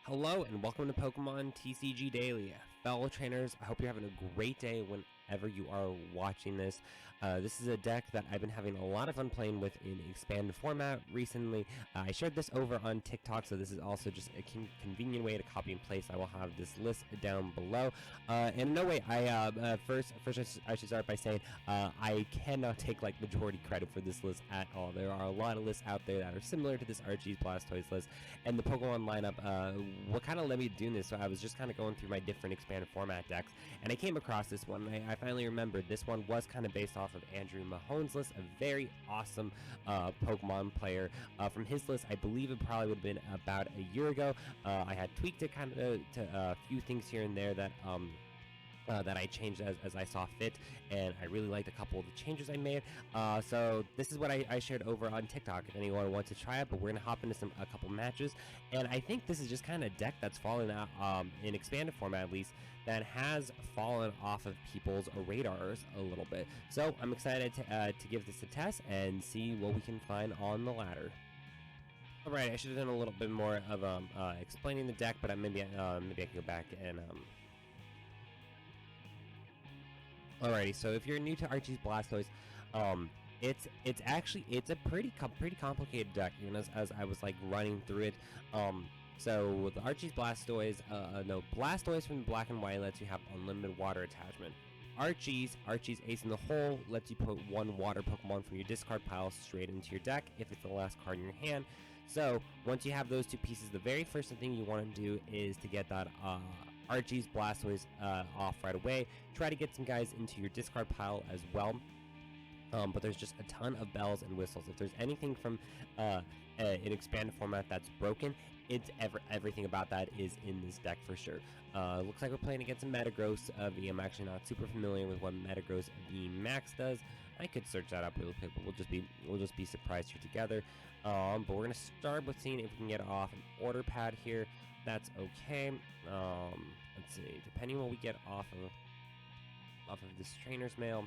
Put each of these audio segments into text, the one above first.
Hello and welcome to Pokemon TCG Daily. Fellow trainers, I hope you're having a great day whenever you are watching this. This is a deck that I've been having a lot of fun playing with in expanded format recently. I shared this over on Tik Tok, so this is also just a convenient way to copy and paste. I will have this list down below. And no way, first I should start by saying I cannot take like majority credit for this list at all. There are a lot of lists out there that are similar to this Archies Blastoise list, and the Pokemon lineup. What kind of led me to doing this? So I was just kind of going through my different expanded format decks, and I came across this one. And I finally remembered this one was kind of based off of Andrew Mahone's list, a very awesome Pokemon player. From his list, I believe it probably would have been about a year ago. I had tweaked it kind of to a few things here and there that I changed as I saw fit, and I really liked a couple of the changes I made. So this is what I shared over on TikTok if anyone wants to try it, but we're going to hop into a couple matches. And I think this is just kind of a deck that's fallen out, in expanded format at least, that has fallen off of people's radars a little bit. So I'm excited to give this a test and see what we can find on the ladder. Alright, I should have done a little bit more of explaining the deck, but maybe I can go back and Alrighty, so if you're new to Archies Blastoise, it's a pretty complicated deck, even as I was like running through it. So with the Archies Blastoise, Blastoise from the Black and White lets you have unlimited water attachment. Archies Ace in the Hole lets you put one water Pokemon from your discard pile straight into your deck if it's the last card in your hand. So once you have those two pieces, the very first thing you want to do is to get that Archies Blastoise off right away. Try to get some guys into your discard pile as well. But there's just a ton of bells and whistles. If there's anything from an expanded format that's broken, it's everything about that is in this deck for sure. Looks like we're playing against a Metagross V. I'm actually not super familiar with what Metagross V Max does. I could search that up really quick, but we'll just be surprised here together. But we're gonna start with seeing if we can get off an order pad here. That's okay. Let's see. Depending on what we get off of this trainer's mail,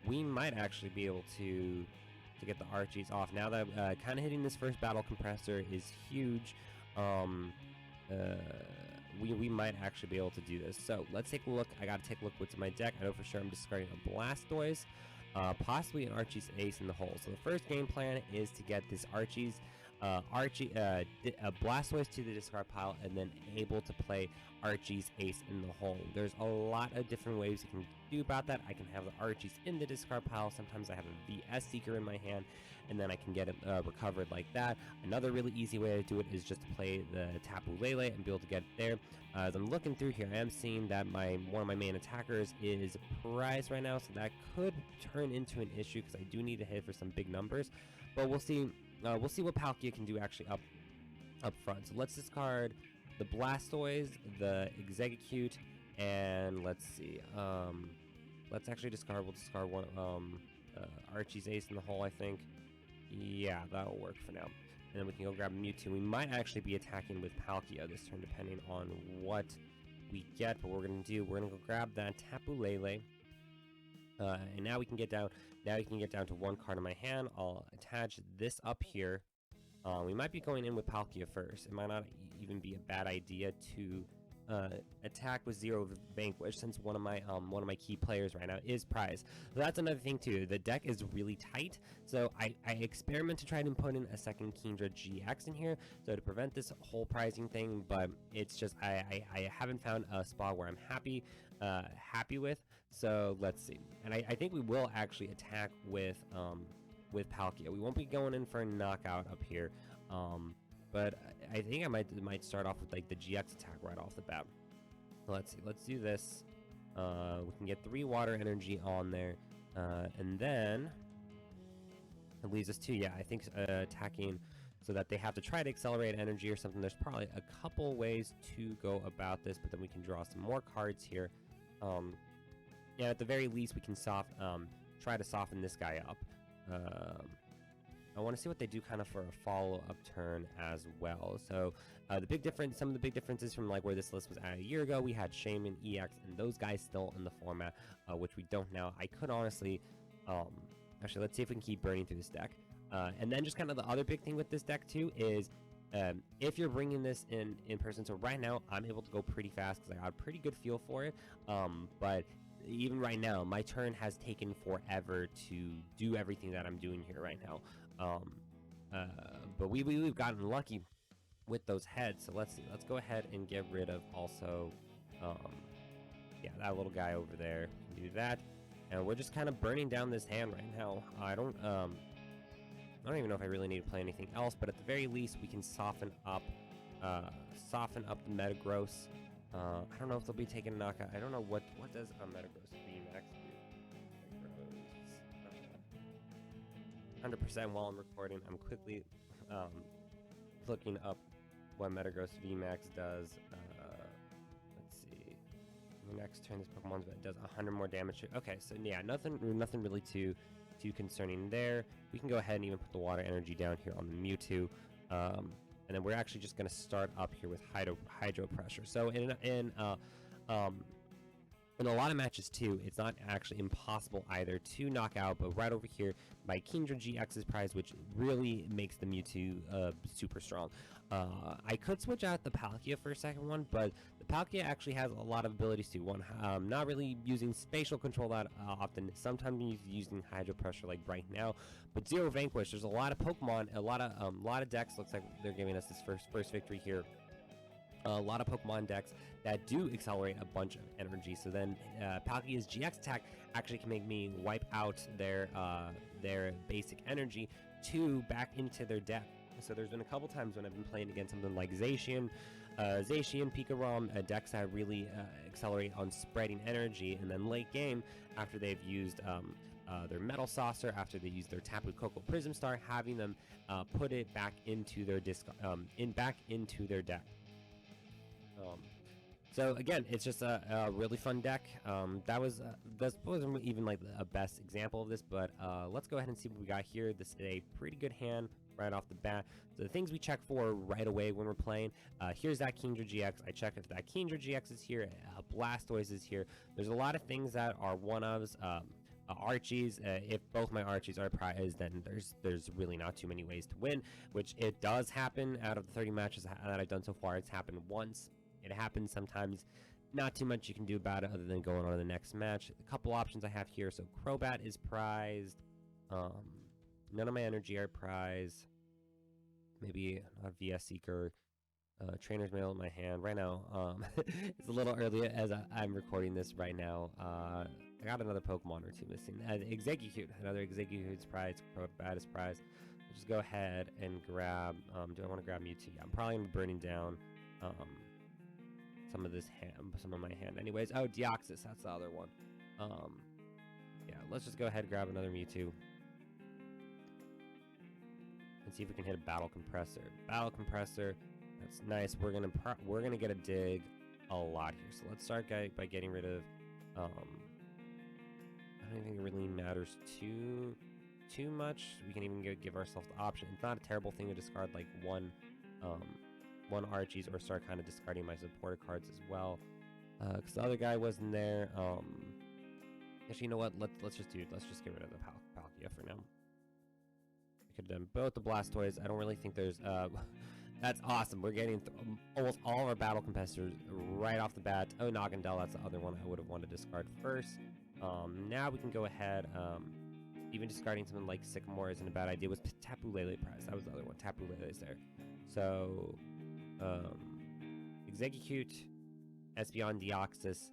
we might actually be able to get the Archies off. Now that kind of hitting this first battle compressor is huge, we might actually be able to do this. So let's take a look. I gotta take a look what's in my deck. I know for sure I'm discarding a Blastoise, possibly an Archies Ace in the Hole. So the first game plan is to get this Archies Blastoise to the discard pile, and then able to play Archies Ace in the Hole. There's a lot of different ways you can do about that. I can have the Archies in the discard pile. Sometimes I have a VS Seeker in my hand, and then I can get it recovered like that. Another really easy way to do it is just to play the Tapu Lele and be able to get it there. As I'm looking through here, I am seeing that one of my main attackers is prized right now, so that could turn into an issue because I do need to hit for some big numbers. But we'll see. We'll see what Palkia can do actually up front. So let's discard the Blastoise, the Exeggcute, and let's see. Let's actually discard. We'll discard one. Archie's Ace in the Hole, I think. Yeah, that'll work for now. And then we can go grab Mewtwo. We might actually be attacking with Palkia this turn, depending on what we get. But what we're gonna do, we're gonna go grab that Tapu Lele. And now we can get down. Now we can get down to one card in my hand. I'll attach this up here. We might be going in with Palkia first. It might not even be a bad idea to attack with Zero Vanquish, since one of my key players right now is Prize. So that's another thing too. The deck is really tight, so I experiment to try to put in a second Kingdra GX in here, so to prevent this whole prizing thing. But it's just I haven't found a spot where I'm happy with. So let's see. And I think we will actually attack with Palkia. We won't be going in for a knockout up here. But I think I might start off with like the GX attack right off the bat. Let's see. Let's do this. We can get 3 water energy on there, and then it leaves us to, yeah, I think attacking so that they have to try to accelerate energy or something. There's probably a couple ways to go about this, but then we can draw some more cards here. Yeah, at the very least we can try to soften this guy up. I want to see what they do kind of for a follow-up turn as well. So some of the big differences from like where this list was at a year ago, we had Shaman, EX, and those guys still in the format, which we don't now. I could honestly, actually, let's see if we can keep burning through this deck. And then just kind of the other big thing with this deck too is if you're bringing this in person. So right now I'm able to go pretty fast because I got a pretty good feel for it, but even right now my turn has taken forever to do everything that I'm doing here right now. But we've gotten lucky with those heads, so let's go ahead and get rid of also yeah, that little guy over there. Do that, and we're just kind of burning down this hand right now. I don't even know if I really need to play anything else, but at the very least we can soften up the Metagross. I don't know if they'll be taking a knockout. I don't know what does a Metagross VMAX do. 100% while I'm recording. I'm quickly looking up what Metagross VMAX does. Let's see. Next turn, this Pokemon's does 100 more damage. Okay, so yeah, nothing really too concerning there. We can go ahead and even put the water energy down here on the Mewtwo. And then we're actually just going to start up here with hydro pressure. So in a lot of matches too, it's not actually impossible either to knock out, but right over here, my Dedenne-GX prize, which really makes the Mewtwo super strong. I could switch out the Palkia for a second one, but the Palkia actually has a lot of abilities too. One, not really using spatial control that often. Sometimes using hydro pressure like right now, but Zero Vanquish. There's a lot of Pokemon, a lot of decks. Looks like they're giving us this first victory here. A lot of Pokemon decks that do accelerate a bunch of energy. So then Palkia's GX attack actually can make me wipe out their basic energy to back into their deck. So there's been a couple times when I've been playing against something like Zacian, Pikarom, decks that really accelerate on spreading energy, and then late game, after they've used their Metal Saucer, after they use their Tapu Koko Prism Star, having them put it back into their back into their deck. So again, it's just a really fun deck. That wasn't even like a best example of this, but let's go ahead and see what we got here. This is a pretty good hand right off the bat. So the things we check for right away when we're playing, here's that Dedenne-GX. I check if that Dedenne-GX is here, Blastoise is here. There's a lot of things that are one-ofs. Archies, if both my Archies are prized, then there's really not too many ways to win, which it does happen. Out of the 30 matches that I've done so far, it's happened once. It happens sometimes. Not too much you can do about it other than going on to the next match. A couple options I have here. So Crobat is prized. None of my energy are prized. Maybe not VS Seeker. Trainer's Mail in my hand right now. It's a little early as I'm recording this right now. I got another Pokemon or two missing. Exeggcute, another Exeggute's prize. Crobat is prized. I'll just go ahead and grab. Do I want to grab Mewtwo? Yeah, I'm probably gonna be burning down some of my hand. Anyways, oh, Deoxys, that's the other one. Yeah, let's just go ahead and grab another Mewtwo and see if we can hit a Battle Compressor. Battle Compressor, that's nice. We're gonna get a dig a lot here. So let's start by getting rid of. I don't even think it really matters too much. We can even give ourselves the option. It's not a terrible thing to discard like one Archies or start kind of discarding my supporter cards as well. Because the other guy wasn't there. Actually, you know what? Let's just get rid of the Palkia for now. I could have done both the Blastoise. I don't really think there's that's awesome. We're getting almost all of our battle competitors right off the bat. Oh, Naganadel, that's the other one I would have wanted to discard first. Now we can go ahead. Even discarding something like Sycamore isn't a bad idea. Was Tapu Lele prize? That was the other one. Tapu Lele is there. So Exeggcute, Espeon Deoxys,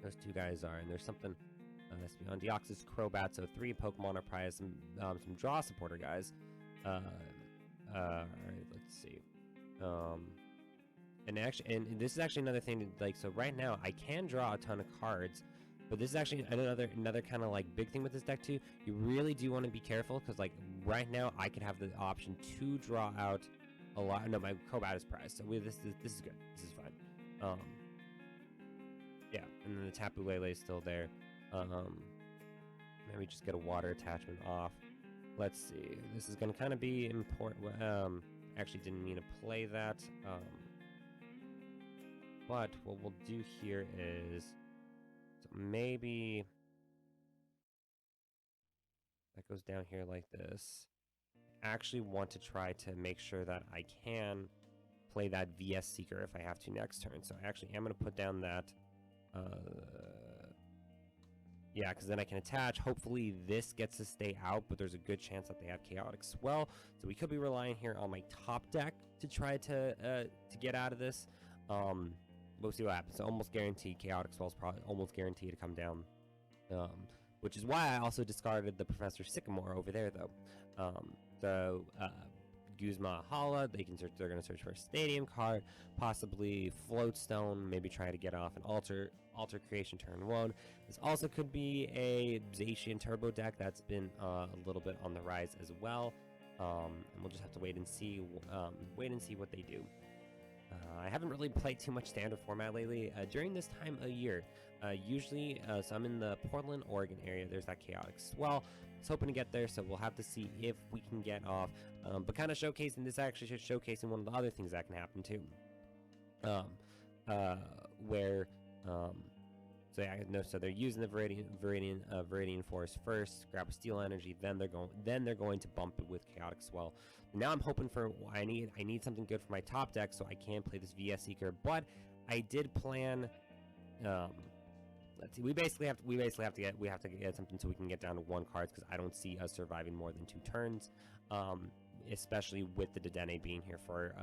those two guys are, and there's something, Espeon Deoxys, Crobat, so 3 Pokemon are prized, some draw supporter guys. Alright, let's see. And this is actually another thing, so right now, I can draw a ton of cards, but this is actually another kind of like big thing with this deck too. You really do want to be careful, because like right now I could have the option to draw out a lot. No, my Crobat is prized, so this is good. This is fine. Yeah, and then the Tapu Lele is still there. Maybe just get a water attachment off. Let's see. This is gonna kind of be important. Actually didn't mean to play that. But what we'll do here is. Maybe that goes down here like this. I actually want to try to make sure that I can play that VS Seeker if I have to next turn. So I actually am going to put down that, yeah, because then I can attach. Hopefully this gets to stay out, but there's a good chance that they have Chaotic Swell. So we could be relying here on my top deck to try to get out of this. We'll see what happens. So almost guaranteed Chaotic Swell is probably almost guaranteed to come down. Which is why I also discarded the Professor Sycamore over there, though. Guzma Hala, they're going to search for a Stadium card, possibly Floatstone, maybe try to get off an Alter Creation turn 1. This also could be a Zacian Turbo deck that's been a little bit on the rise as well. And we'll just have to wait and see what they do. I haven't really played too much standard format lately. During this time of year, usually, so I'm in the Portland, Oregon area. There's that Chaotic Swell. I was hoping to get there, so we'll have to see if we can get off. But kind of showcasing this, actually should showcasing one of the other things that can happen too. So yeah, no. So they're using the Viridian Force first, grab a Steel Energy, then they're going to bump it with Chaotic Swell. Now I'm hoping for I need something good for my top deck so I can play this VS Seeker. But I did plan. Let's see. We basically have to get something so we can get down to 1 card because I don't see us surviving more than 2 turns. Especially with the Dedenne being here for.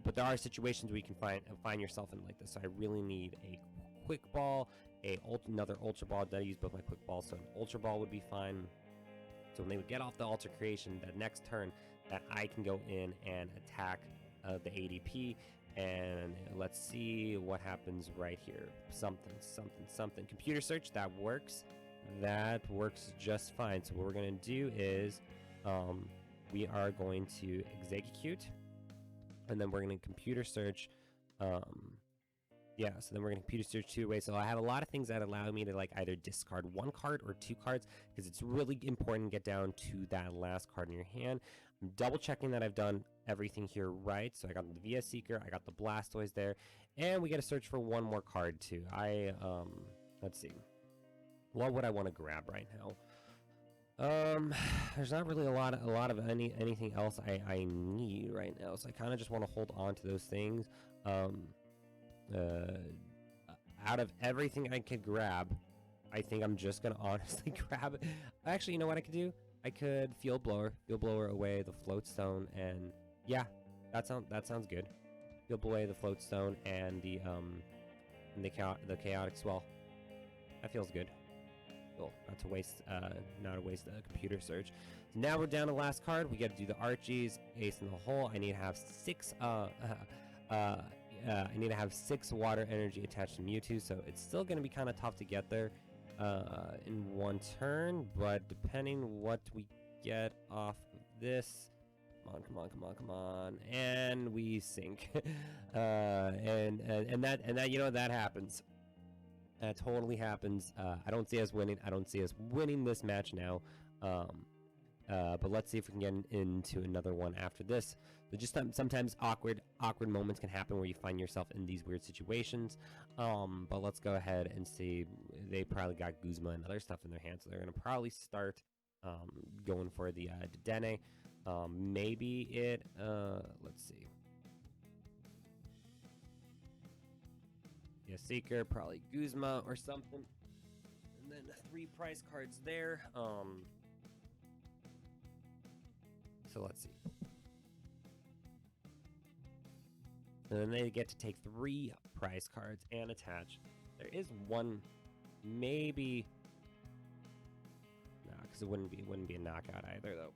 But there are situations where you can find yourself in like this. So I really need a Quick Ball, another Ultra Ball. That I use both my Quick Balls, so an Ultra Ball would be fine. So when they would get off the Alter Creation, that next turn, that I can go in and attack the ADP. And let's see what happens right here. Something. Computer search, that works. That works just fine. So what we're going to do is we are going to Exeggcute, and then we're going to computer search. Yeah, so then we're going to computer search 2 ways. So I have a lot of things that allow me to like either discard 1 card or 2 cards because it's really important to get down to that last card in your hand. I'm double checking that I've done everything here right. So I got the VS Seeker, I got the Blastoise there, and we got to search for 1 more card too. Let's see. What would I want to grab right now? There's not really a lot of anything else I need right now. So I kind of just want to hold on to those things. Out of everything I could grab, I think I'm just gonna honestly grab it. Actually, you know what I could do? I could Field Blower away the Floatstone, and yeah, that sounds good. Field Blower away the Floatstone and the Chaotic Swell. That feels good. Cool. Not to waste a computer search. So now we're down to the last card. We got to do the Archies Ace in the Hole. I need to have 6. I need to have 6 water energy attached to Mewtwo, so it's still going to be kind of tough to get there in 1 turn, but depending what we get off of this, come on, and we sink, and that you know that happens. That totally happens. I don't see us winning. I don't see us winning this match now. But let's see if we can get into another one after this. So just sometimes awkward moments can happen where you find yourself in these weird situations. But let's go ahead and see. They probably got Guzma and other stuff in their hands, so they're going to probably start going for the Dedenne. Maybe it. Let's see. Yeah, Seeker, probably Guzma or something, and then 3 prize cards there. So let's see. And then they get to take 3 prize cards and attach. There is 1, maybe. Nah, because it wouldn't be a knockout either, though.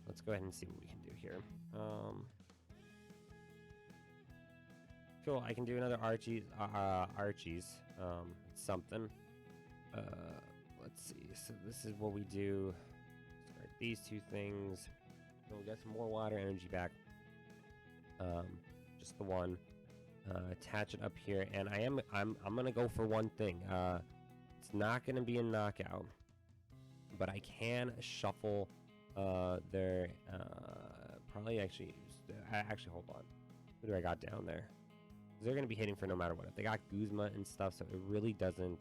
Let's go ahead and see what we can do here. Cool, I can do another Archies, something. Let's see, so this is what we do. Start these 2 things. So we'll get some more water energy back. Just the 1. Attach it up here, and I'm gonna go for 1 thing. It's not gonna be a knockout, but I can shuffle their probably actually hold on. What do I got down there? They're going to be hitting for no matter what. If they got Guzma and stuff, so it really doesn't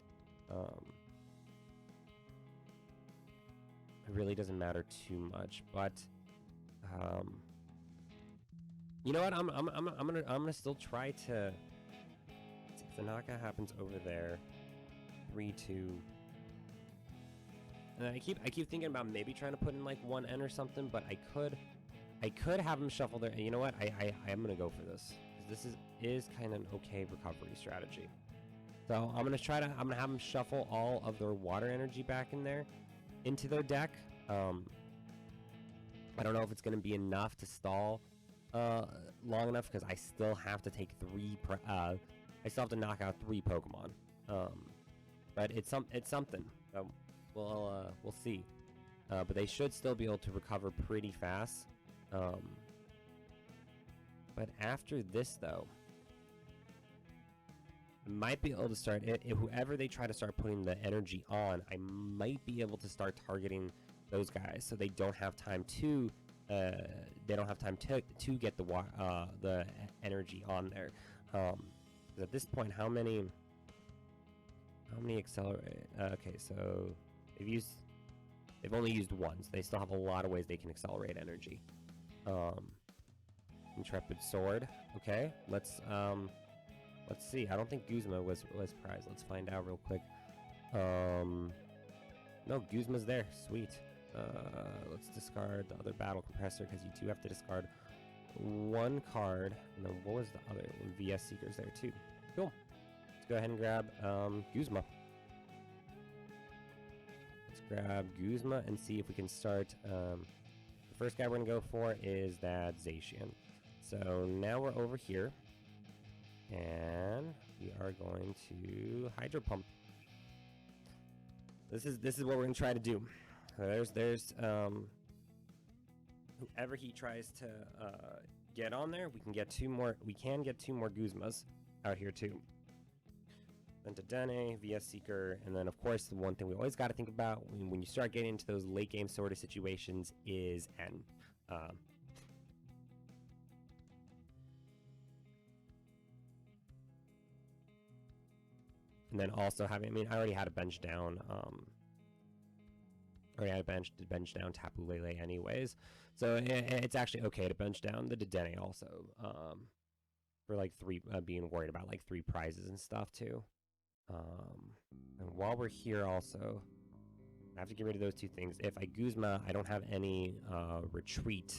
matter too much. But you know what? I'm gonna still try to see if the knockout happens over there. 3-2. And I keep thinking about maybe trying to put in like 1N or something, but I could have him shuffle there. And you know what? I am gonna go for this. This is kind of an okay recovery strategy. So I'm gonna have them shuffle all of their water energy back in there into their deck. I don't know if it's gonna be enough to stall long enough, because I still have to take I still have to knock out 3 Pokemon. But it's something. So we'll see. But they should still be able to recover pretty fast. But after this, though, I might be able to start it. Whoever they try to start putting the energy on, I might be able to start targeting those guys, so they don't have time to get the energy on there. At this point, how many accelerate? Okay, so they've only used one, so they still have a lot of ways they can accelerate energy. Intrepid Sword. Okay, let's see. I don't think Guzma was prized. Let's find out real quick. No, Guzma's there. Sweet. Let's discard the other battle compressor, because you do have to discard 1 card. And then what was the other one? VS Seeker's there too. Cool. Let's go ahead and grab Guzma. Let's grab Guzma and see if we can start. The first guy we're gonna go for is that Zacian. So now we're over here, and we are going to Hydro Pump. This is what we're gonna try to do. There's whoever he tries to get on there, we can get 2 more. We can get 2 more Guzmas out here too. Then to Dedenne, VS Seeker, and then of course the one thing we always got to think about when you start getting into those late game sort of situations is N. And then also having, I already had a bench down. Already had a bench down Tapu Lele anyways, so it's actually okay to bench down the Dedenne also. For like 3, being worried about like 3 prizes and stuff too. And while we're here also, I have to get rid of those 2 things. If I Guzma, I don't have any retreat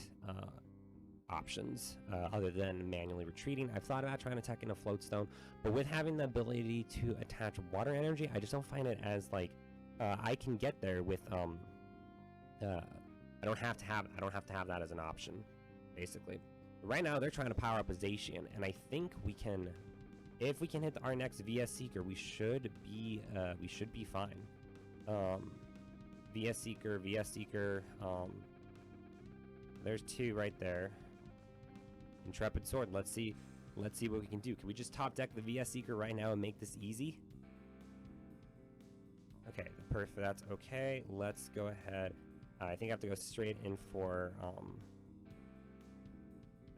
options other than manually retreating. I've thought about trying to attack in a Float Stone, but with having the ability to attach water energy, I just don't find it as like I can get there with I don't have to have that as an option, basically. Right now they're trying to power up a Zacian, and I think we can, if we can hit our next VS Seeker, we should be fine. VS Seeker, there's 2 right there. Intrepid Sword. Let's see what we can do. Can we just top deck the VS Seeker right now and make this easy? Okay, perfect. That's okay. Let's go ahead. I think I have to go straight in for.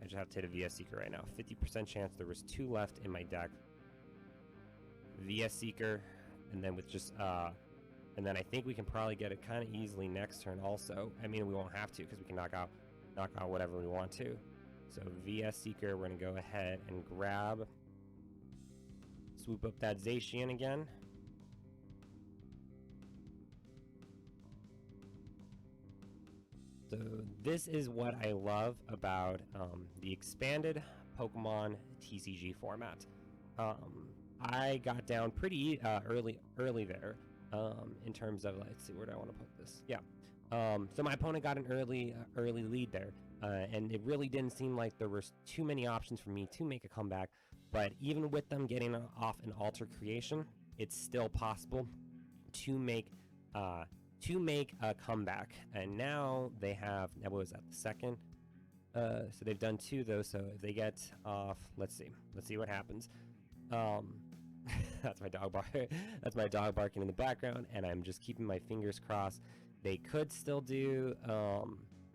I just have to hit a VS Seeker right now. 50% chance. There was 2 left in my deck. VS Seeker, and then with just and then I think we can probably get it kind of easily next turn. Also, we won't have to because we can knock out whatever we want to. So VS Seeker, we're gonna go ahead and swoop up that Zacian again. So this is what I love about the expanded Pokemon TCG format. I got down pretty early there in terms of, let's see, where do I want to put this? Yeah. So my opponent got an early lead there, and it really didn't seem like there were too many options for me to make a comeback. But even with them getting off an Alter Creation, it's still possible to make a comeback. And now they have, what was that, the second? So they've done 2 though. So if they get off, let's see what happens. That's my dog That's my dog barking in the background, and I'm just keeping my fingers crossed. They could still do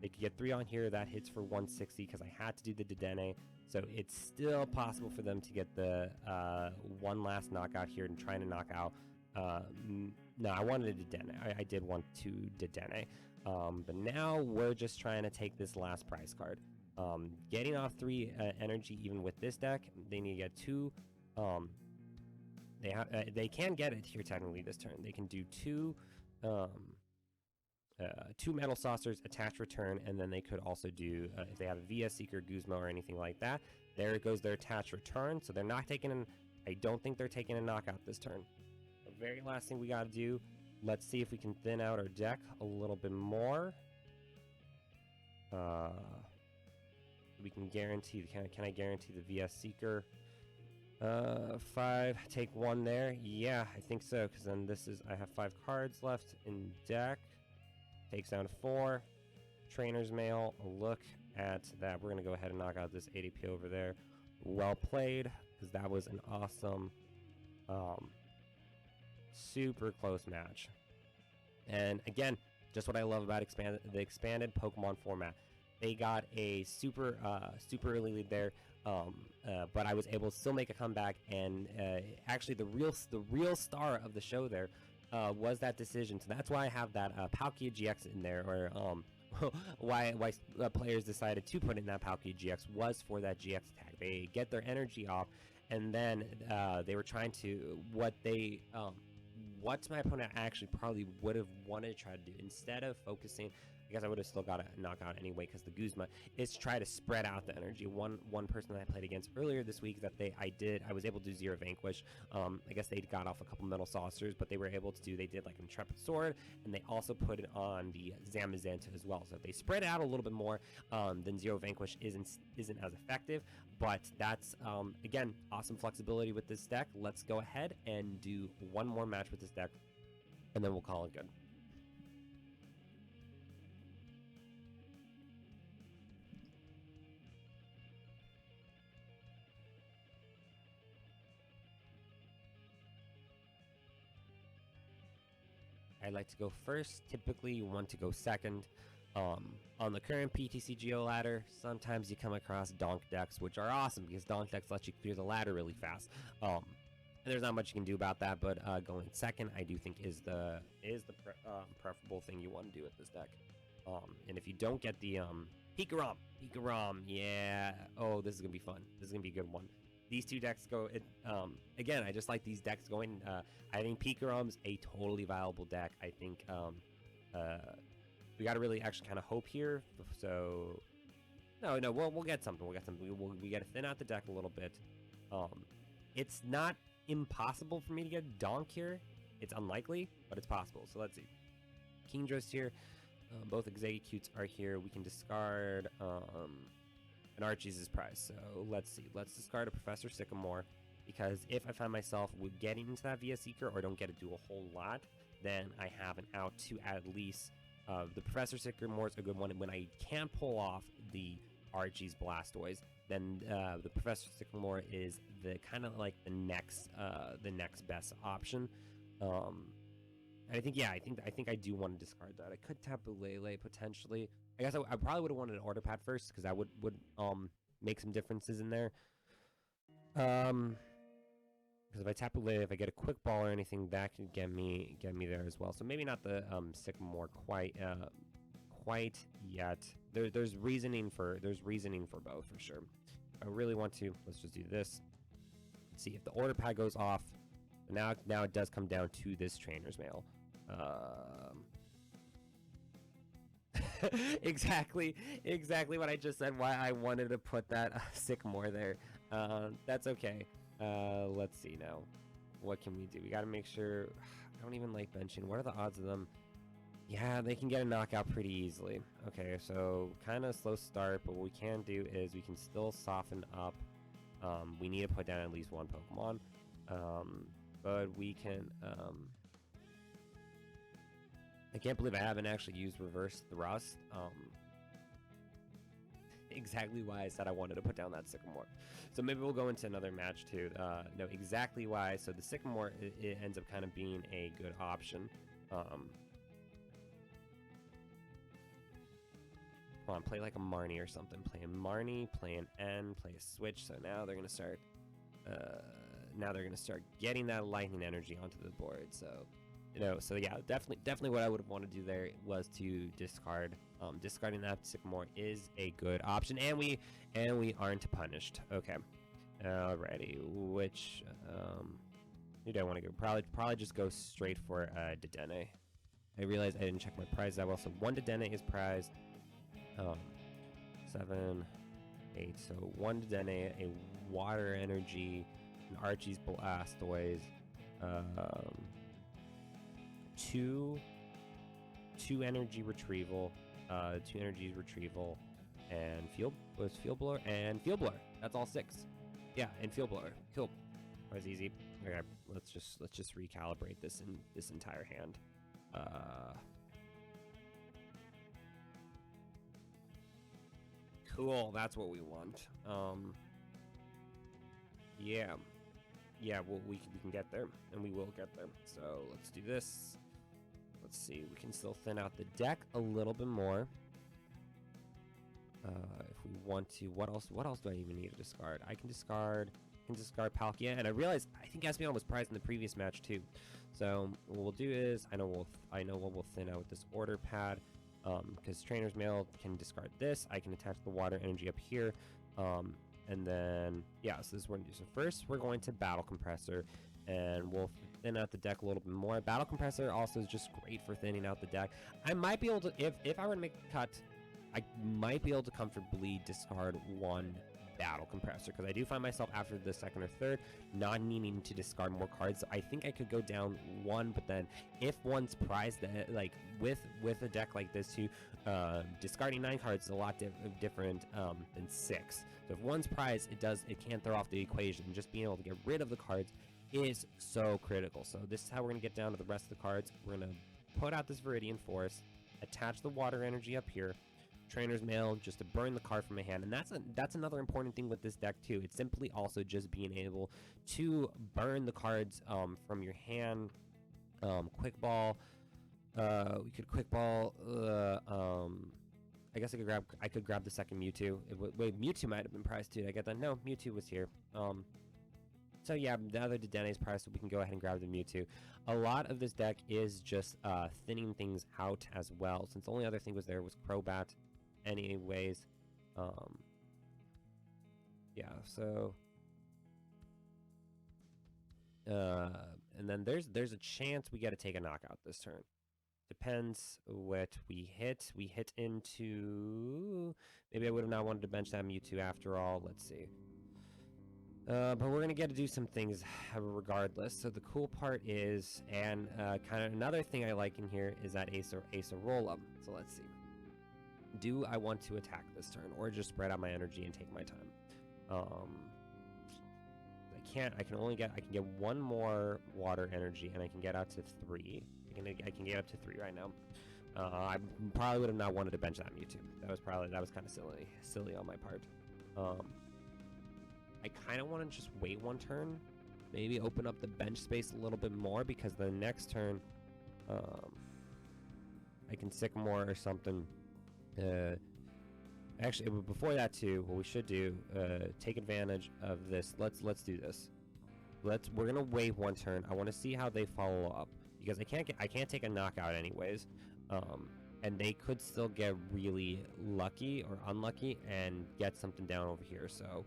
They could get 3 on here. That hits for 160 because I had to do the Dedenne. So it's still possible for them to get the one last knockout here and trying to knock out. No, I wanted a Dedenne. I did want to Dedenne. But now we're just trying to take this last prize card. Getting off 3 energy even with this deck, they need to get 2. They can get it here technically this turn. They can do 2 Metal Saucers, attach return, and then they could also do, if they have a VS Seeker, Guzma, or anything like that, there goes their attach return. So they're not taking I don't think they're taking a knockout this turn. The very last thing we got to do, let's see if we can thin out our deck a little bit more. We can guarantee, can I guarantee the VS Seeker? 5, take 1 there. Yeah, I think so, because then this is, I have 5 cards left in deck. Takes down to 4. Trainer's Mail, look at that. We're going to go ahead and knock out this ADP over there. Well played, because that was an awesome, super close match. And again, just what I love about the expanded Pokemon format. They got a super early lead there, but I was able to still make a comeback. And actually, the real star of the show there was that decision. So that's why I have that Palkia-GX in there, or why players decided to put in that Palkia-GX was for that GX attack. They get their energy off, and then they were trying to what my opponent actually probably would have wanted to try to do, instead of focusing, I guess I would have still got a knockout anyway because the Guzma, is to try to spread out the energy. One person that I played against earlier this week that I was able to do 0 Vanquish. I guess they got off a couple Metal Saucers, but they were able to they did like an Intrepid Sword, and they also put it on the Zamazenta as well. So if they spread out a little bit more, then 0 Vanquish isn't as effective. But that's, again, awesome flexibility with this deck. Let's go ahead and do one more match with this deck, and then we'll call it good. I like to go first. Typically, you want to go second. On the current PTCGO ladder, sometimes you come across donk decks, which are awesome because donk decks let you clear the ladder really fast. And there's not much you can do about that, but going second, I do think is the preferable thing you want to do with this deck. And if you don't get the Pikarom, yeah. Oh, this is gonna be fun. This is gonna be a good one. These two decks go, again, I just like these decks going. I think Pikarom's a totally viable deck. I think we got to really actually kind of hope here. So, no, we'll get something. We got to thin out the deck a little bit. It's not impossible for me to get Donk here. It's unlikely, but it's possible. So let's see. Kingdros here. Both Exeggcutes are here. We can discard an Archies' prize. So let's see. Let's discard a Professor Sycamore, because if I find myself with getting into that VS Seeker or don't get to do a whole lot, then I have an out to at least the Professor Sycamore is a good one. And when I can't pull off the Archies Blastoise, then the Professor Sycamore is the kind of like the next best option. I think I do want to discard that. I could Tapu Lele potentially. I guess I probably would have wanted an order pad first, because that would make some differences in there. Because if I Tapu Lele, if I get a quick ball or anything, that could get me there as well. So maybe not the Sycamore quite yet. There's reasoning for both for sure. If I really want to, let's just do this. Let's see if the order pad goes off. Now it does come down to this Trainer's Mail. Exactly what I just said. Why I wanted to put that Sycamore there. That's okay. Let's see now. What can we do? We got to make sure. I don't even like benching. What are the odds of them? Yeah, they can get a knockout pretty easily. Okay, so kind of slow start, but what we can do is we can still soften up. We need to put down at least one Pokemon. But we can. I can't believe I haven't actually used Reverse Thrust. Exactly why I said I wanted to put down that Sycamore. So maybe we'll go into another match to know exactly why. So the Sycamore, it ends up kind of being a good option. Come on, play like a Marnie or something. Play a Marnie, play an N, play a Switch. So now they're gonna start. Now they're gonna start getting that lightning energy onto the board. So, you know, so yeah, definitely what I would have wanted to do there was to discard. Discarding that Sycamore is a good option, and we aren't punished. Okay, alrighty. Which who do I want to go? Probably just go straight for Dedenne. I realized I didn't check my prize that well, so 1 Dedenne is prized. 7, 8. So 1 Dedenne, a water energy, an Archies Blastoise, 2 energy retrieval, 2 energies retrieval, and field blower and field blower. That's all 6. Yeah, and field blower. Cool. That was easy. Okay, let's just recalibrate this in this entire hand. Cool. That's what we want. Yeah. Well, we can get there, and we will get there. So let's do this. Let's see. We can still thin out the deck a little bit more. If we want to, what else do I even need to discard? I can discard Palkia, and I realized I think Espeon was prized in the previous match too. So what we'll do is I know what we'll thin out with this order pad, because Trainer's Mail can discard this. I can attach the water energy up here, and then yeah. So this is what we're gonna do. So first we're going to Battle Compressor, and we'll thin out the deck a little bit more. Battle Compressor also is just great for thinning out the deck. I might be able to, if I were to make a cut, I might be able to comfortably discard 1 Battle Compressor, because I do find myself after the second or third not needing to discard more cards. So I think I could go down 1, but then if one's prized, like with a deck like this too, discarding 9 cards is a lot different than 6. So if one's prized, it can throw off the equation. Just being able to get rid of the cards is so critical. So this is how we're gonna get down to the rest of the cards. We're gonna put out this Viridian Force, attach the water energy up here. Trainer's Mail just to burn the card from my hand, and that's another important thing with this deck too. It's simply also just being able to burn the cards from your hand. Quick Ball. We could Quick Ball. I guess I could grab the second Mewtwo. Wait, Mewtwo might have been prized too. Did I get that? No, Mewtwo was here. So yeah, the other Dedenne is prized, so we can go ahead and grab the Mewtwo. A lot of this deck is just thinning things out as well, since the only other thing was Crobat. Anyways, yeah, so and then there's a chance we got to take a knockout this turn. Depends what we hit. We hit into, maybe I would have not wanted to bench that Mewtwo after all. Let's see. But we're gonna get to do some things regardless. So the cool part is, and kind of another thing I like in here is that Ace roll up. So let's see. Do I want to attack this turn, or just spread out my energy and take my time? I can get 1 more water energy, and I can get out to 3. I can get up to 3 right now. I probably would have not wanted to bench that Mewtwo. That was kind of silly on my part. I kind of want to just wait 1 turn, maybe open up the bench space a little bit more, because the next turn, I can Sycamore or something. Actually, before that too, what we should do, take advantage of this. Let's do this. We're gonna wait 1 turn. I want to see how they follow up, because I can't take a knockout anyways, and they could still get really lucky or unlucky and get something down over here. So,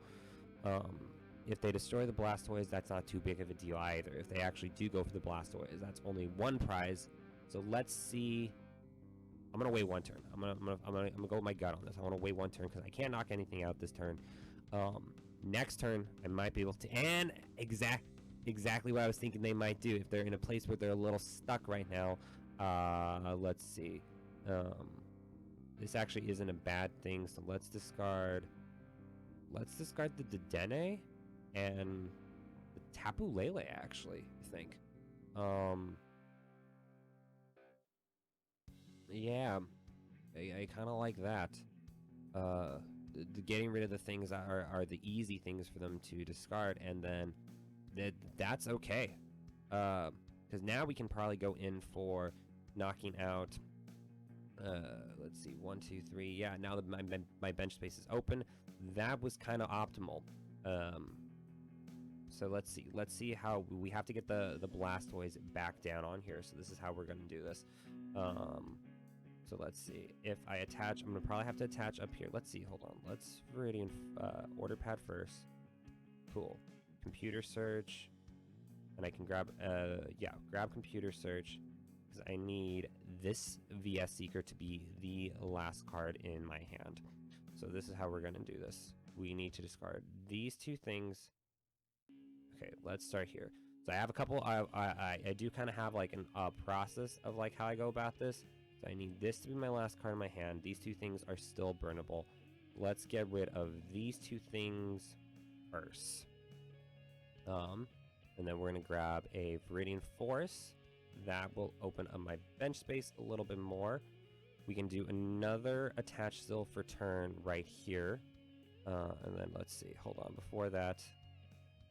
if they destroy the Blastoise, that's not too big of a deal either. If they actually do go for the Blastoise, that's only 1 prize. So let's see. I'm gonna wait 1 turn. I'm gonna go with my gut on this. I want to wait 1 turn because I can't knock anything out this turn. Next turn I might be able to, and exactly what I was thinking they might do if they're in a place where they're a little stuck right now. Let's see. This actually isn't a bad thing, so let's discard the Dedenne and the Tapu Lele, actually, I think. Yeah, I kind of like that. Getting rid of the things that are the easy things for them to discard, and then that's okay. Because now we can probably go in for knocking out let's see, 1, 2, 3. Yeah, now that my bench space is open, that was kind of optimal. So let's see how we have to get the Blastoise back down on here. So this is how we're gonna do this. So let's see, if I attach, I'm gonna probably have to attach up here. Let's see, hold on, let's Viridian order pad first. Cool. Computer search, and I can grab grab computer search, because I need this VS Seeker to be the last card in my hand. So this is how we're gonna do this. We need to discard these two things. Okay, let's start here. So I have a couple, I do kind of have like a process of like how I go about this. So I need this to be my last card in my hand. These two things are still burnable. Let's get rid of these two things first. And then we're gonna grab a Viridian Force. That will open up my bench space a little bit more. We can do another attach still for turn right here. And then let's see, hold on, before that,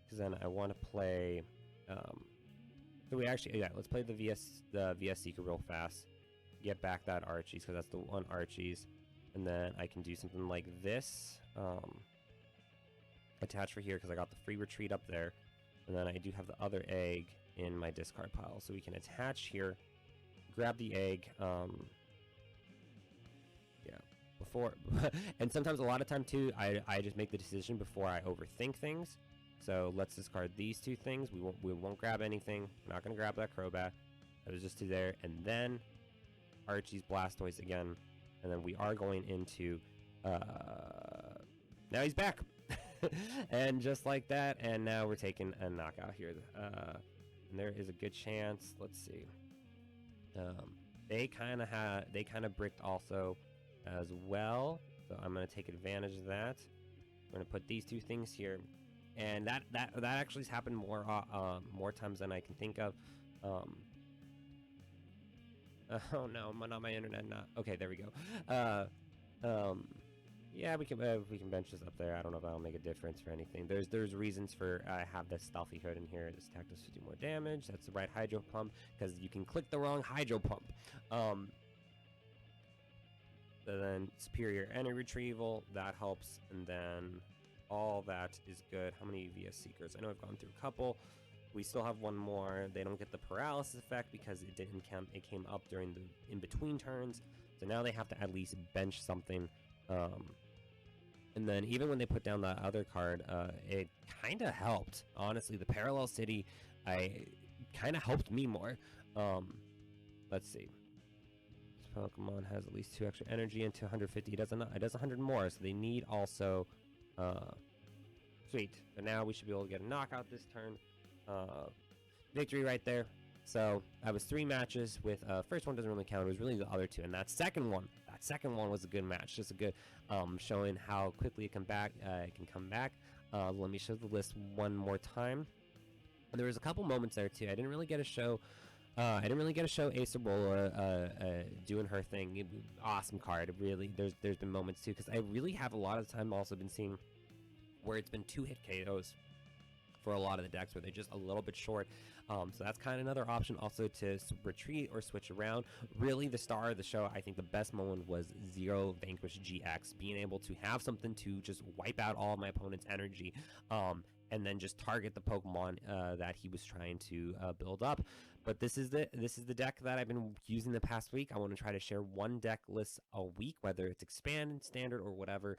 because then I want to play, so we actually, let's play the VS Seeker real fast. Get back that Archies, because that's the one Archies. And then I can do something like this. Attach for here, because I got the free retreat up there. And then I do have the other egg in my discard pile. So we can attach here, grab the egg, before, and sometimes a lot of time too, I just make the decision before I overthink things. So let's discard these two things. We won't grab anything. We're not going to grab that Crobat. That was just there. And then Archies Blastoise again. And then we are going into, now he's back. And just like that, and now we're taking a knockout here. And there is a good chance, let's see. They kind of bricked also as well. So I'm going to take advantage of that. We're going to put these two things here. And that actually has happened more times than I can think of. Oh no, not my internet. Not okay. There we go. Yeah, we can bench this up there. I don't know if that'll make a difference for anything. There's reasons for I have this stealthy hood in here. This attack does 50 more damage. That's the right hydro pump, because you can click the wrong hydro pump. So then superior energy retrieval, that helps, and then all that is good. How many VS Seekers? I know I've gone through a couple. We still have one more. They don't get the paralysis effect because it didn't count. It came up during the in-between turns. So now they have to at least bench something. And then even when they put down that other card, it kind of helped. Honestly, the Parallel City, kind of helped me more. Let's see. This Pokemon has at least 2 extra energy into 150. It does 100 more, so they need also... sweet. So now we should be able to get a knockout this turn. Victory right there. So that was 3 matches with first one doesn't really count. It was really the other 2, and that second one was a good match. Just a good showing how quickly it can come back. Let me show the list one more time. And there was a couple moments there too. I didn't really get to show Acerola doing her thing. Awesome card. Really, there's been moments too, because I really have a lot of the time also been seeing where it's been 2-hit KOs for a lot of the decks where they're just a little bit short. So that's kind of another option also to retreat or switch around. Really, the star of the show, I think the best moment was Zero Vanquish GX, being able to have something to just wipe out all of my opponent's energy, and then just target the Pokemon that he was trying to build up. But this is the deck that I've been using the past week. I want to try to share one deck list a week, whether it's expand, standard, or whatever.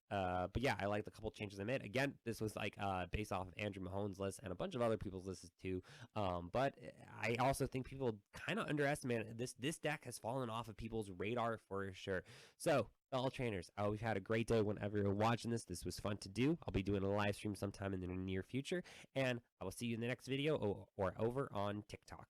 But yeah, I like the couple changes I made. Again, this was like based off of Andrew Mahone's list and a bunch of other people's lists too. But I also think people kind of underestimate it. This deck has fallen off of people's radar for sure. So, fellow trainers, I hope you've had a great day whenever you're watching this. This was fun to do. I'll be doing a live stream sometime in the near future, and I will see you in the next video or over on TikTok.